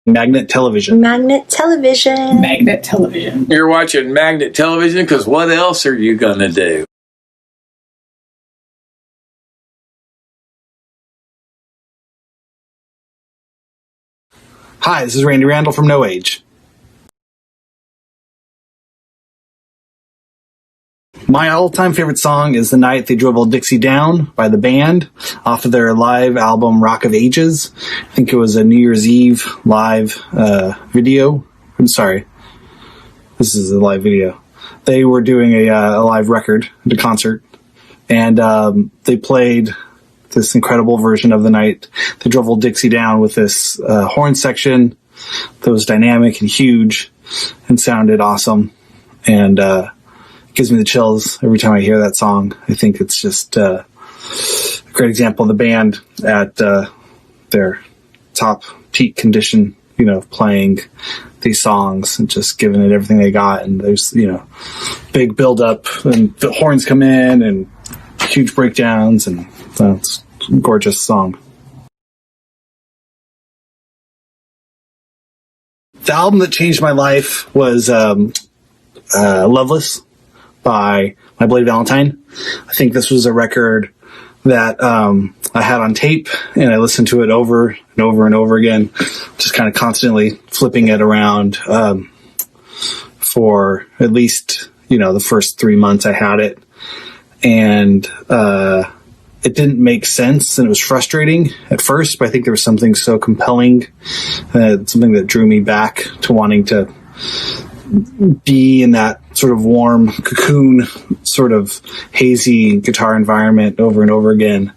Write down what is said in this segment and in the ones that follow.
Magnet television. Magnet television. Magnet television. You're watching Magnet television because what else are you going to do? Hi, this is Randy Randall from No Age. My all-time favorite song is The Night They Drove Old Dixie Down by the band off of their live album Rock of Ages. I think it was a New Year's Eve live video. I'm sorry. This is a live video. They were doing a live record, a concert, and they played this incredible version of The Night They Drove Old Dixie Down with this horn section that was dynamic and huge and sounded awesome. And gives me the chills every time I hear that song. I think it's just a great example of the band at their top peak condition, playing these songs and just giving it everything they got. And there's, big build up and the horns come in and huge breakdowns, and it's a gorgeous song. The album that changed my life was Loveless by My Bloody Valentine. I think this was a record that I had on tape, and I listened to it over and over and over again, just kind of constantly flipping it around for at least, the first 3 months I had it. And it didn't make sense, and it was frustrating at first, but I think there was something so compelling, something that drew me back to wanting to be in that sort of warm cocoon, sort of hazy guitar environment over and over again,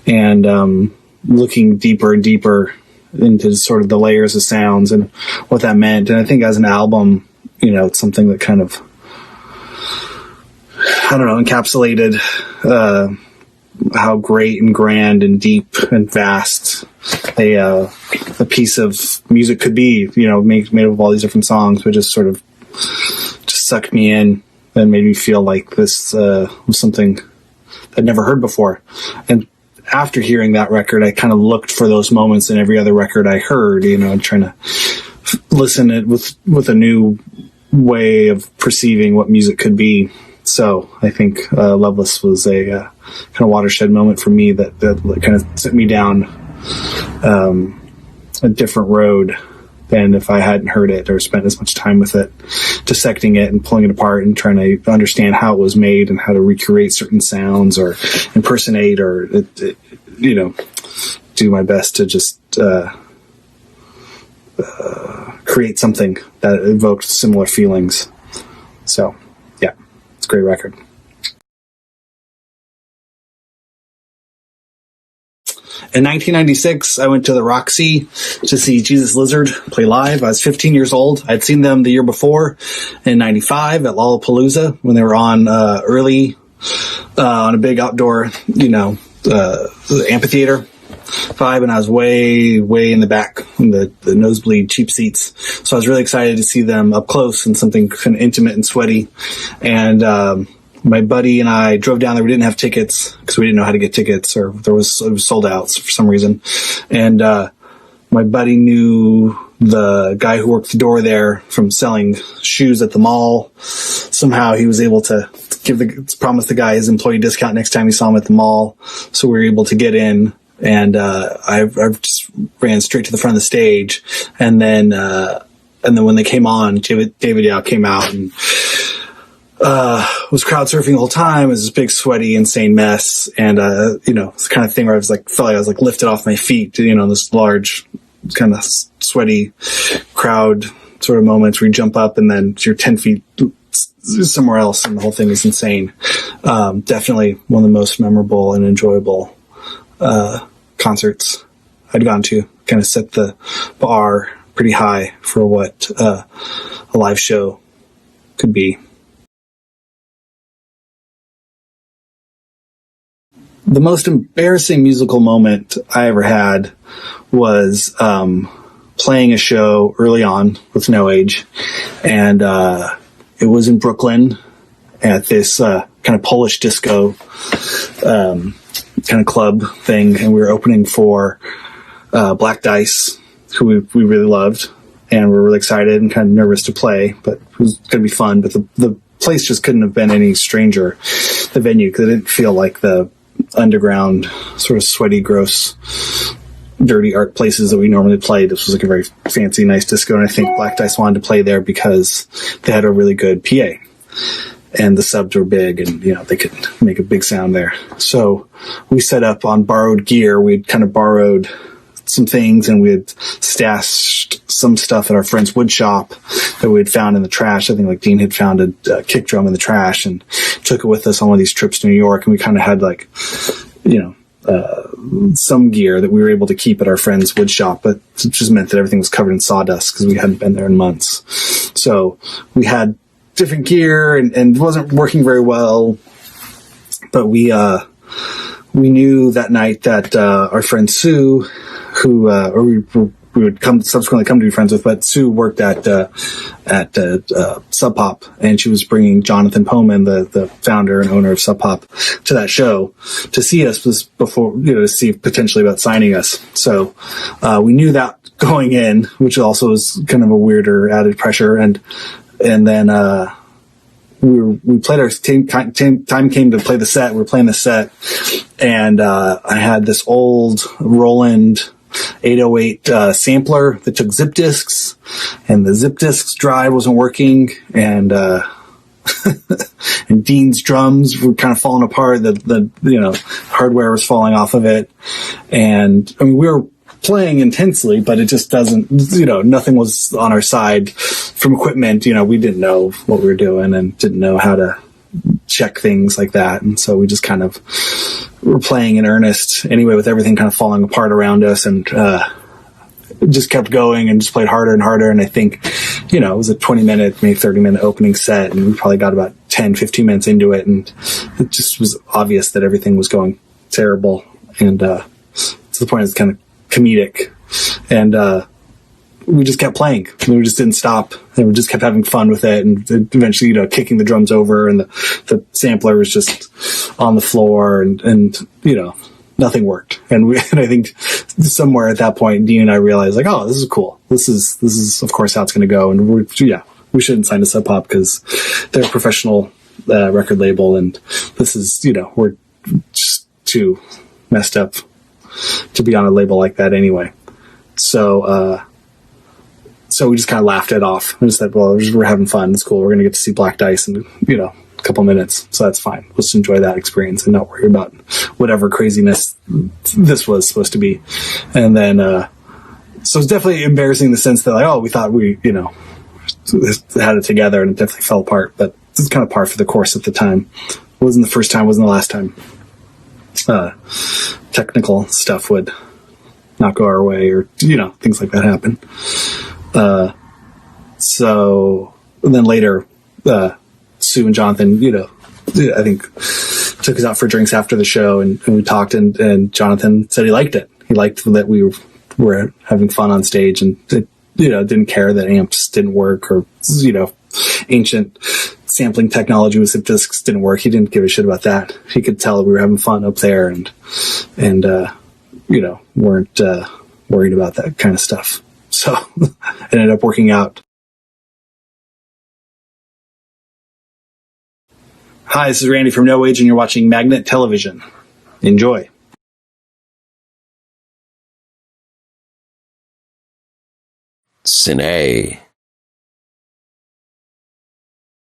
and looking deeper and deeper into sort of the layers of sounds and what that meant. And I think as an album, it's something that kind of, encapsulated how great and grand and deep and vast a piece of music could be, made up of all these different songs, but just sort of just sucked me in and made me feel like this was something I'd never heard before. And after hearing that record, I kind of looked for those moments in every other record I heard, trying to listen it with a new way of perceiving what music could be. So I think Loveless was a kind of watershed moment for me that kind of sent me down a different road than if I hadn't heard it or spent as much time with it, dissecting it and pulling it apart and trying to understand how it was made and how to recreate certain sounds or impersonate or, do my best to just create something that evoked similar feelings. So, yeah, it's a great record. In 1996, I went to the Roxy to see Jesus Lizard play live. I was 15 years old. I'd seen them the year before in 95 at Lollapalooza when they were on early on a big outdoor, amphitheater vibe, and I was way, way in the back in the nosebleed cheap seats. So I was really excited to see them up close and something kind of intimate and sweaty. And my buddy and I drove down there. We didn't have tickets because we didn't know how to get tickets, or it was sold out for some reason. And my buddy knew the guy who worked the door there from selling shoes at the mall. Somehow he was able to promise the guy his employee discount next time he saw him at the mall. So we were able to get in. And I just ran straight to the front of the stage. And then when they came on, David Yow came out and was crowd surfing the whole time. It was this big, sweaty, insane mess. And, it's the kind of thing where I was like, felt like I was like lifted off my feet, this large, kind of sweaty crowd sort of moments where you jump up and then you're 10 feet somewhere else and the whole thing is insane. Definitely one of the most memorable and enjoyable concerts I'd gone to. Kind of set the bar pretty high for what a live show could be. The most embarrassing musical moment I ever had was playing a show early on with No Age, and it was in Brooklyn at this kind of Polish disco kind of club thing, and we were opening for Black Dice, who we really loved, and we're really excited and kind of nervous to play, but it was going to be fun. But the place just couldn't have been any stranger, the venue, because it didn't feel like the underground, sort of sweaty, gross, dirty art places that we normally play. This was like a very fancy, nice disco, and I think Black Dice wanted to play there because they had a really good PA, and the subs were big, and they could make a big sound there. So we set up on borrowed gear. We'd kind of borrowed some things, and we had stashed some stuff at our friend's wood shop that we had found in the trash. I think like Dean had found a kick drum in the trash and took it with us on one of these trips to New York. And we kind of had like, some gear that we were able to keep at our friend's wood shop, but it just meant that everything was covered in sawdust because we hadn't been there in months. So we had different gear and it wasn't working very well, but we knew that night that our friend Sue, who we would subsequently come to be friends with, but Sue worked at Sub Pop, and she was bringing Jonathan Pohman, the founder and owner of Sub Pop, to that show to see us before, to see potentially about signing us. So we knew that going in, which also was kind of a weirder added pressure, and then we played our time came to play the set. We were playing the set, and I had this old Roland 808 sampler that took zip discs, and the zip discs drive wasn't working, and and Dean's drums were kind of falling apart. The hardware was falling off of it, and I mean, we were playing intensely, but it just doesn't, nothing was on our side from equipment. We didn't know what we were doing and didn't know how to check things like that. And so we just kind of were playing in earnest anyway, with everything kind of falling apart around us, and just kept going and just played harder and harder. And I think, it was a 20-minute, maybe 30-minute opening set, and we probably got about 10, 15 minutes into it, and it just was obvious that everything was going terrible. And to the point it's kind of comedic, and we just kept playing. We just didn't stop, and we just kept having fun with it, and eventually kicking the drums over, and the sampler was just on the floor, and nothing worked. And I think somewhere at that point Dean and I realized, like, oh, this is cool, this is of course how it's going to go, and we shouldn't sign to Sub Pop because they're a professional record label, and this is we're just too messed up to be on a label like that anyway. So we just kind of laughed it off and just said, well, we're having fun. It's cool. We're going to get to see Black Dice in, a couple minutes. So that's fine. Let's enjoy that experience and not worry about whatever craziness this was supposed to be. And then, so it's definitely embarrassing in the sense that, like, oh, we thought we, had it together, and it definitely fell apart, but it's kind of par for the course at the time. It wasn't the first time, wasn't the last time. Technical stuff would not go our way, or things like that happen. So then later, Sue and Jonathan, I think took us out for drinks after the show, and we talked, and Jonathan said he liked it. He liked that we were having fun on stage, and didn't care that amps didn't work, or ancient sampling technology with zip discs didn't work. He didn't give a shit about that. He could tell we were having fun up there, and weren't worried about that kind of stuff. So it ended up working out. Hi, this is Randy from No Age, and you're watching Magnet Television. Enjoy. Cine.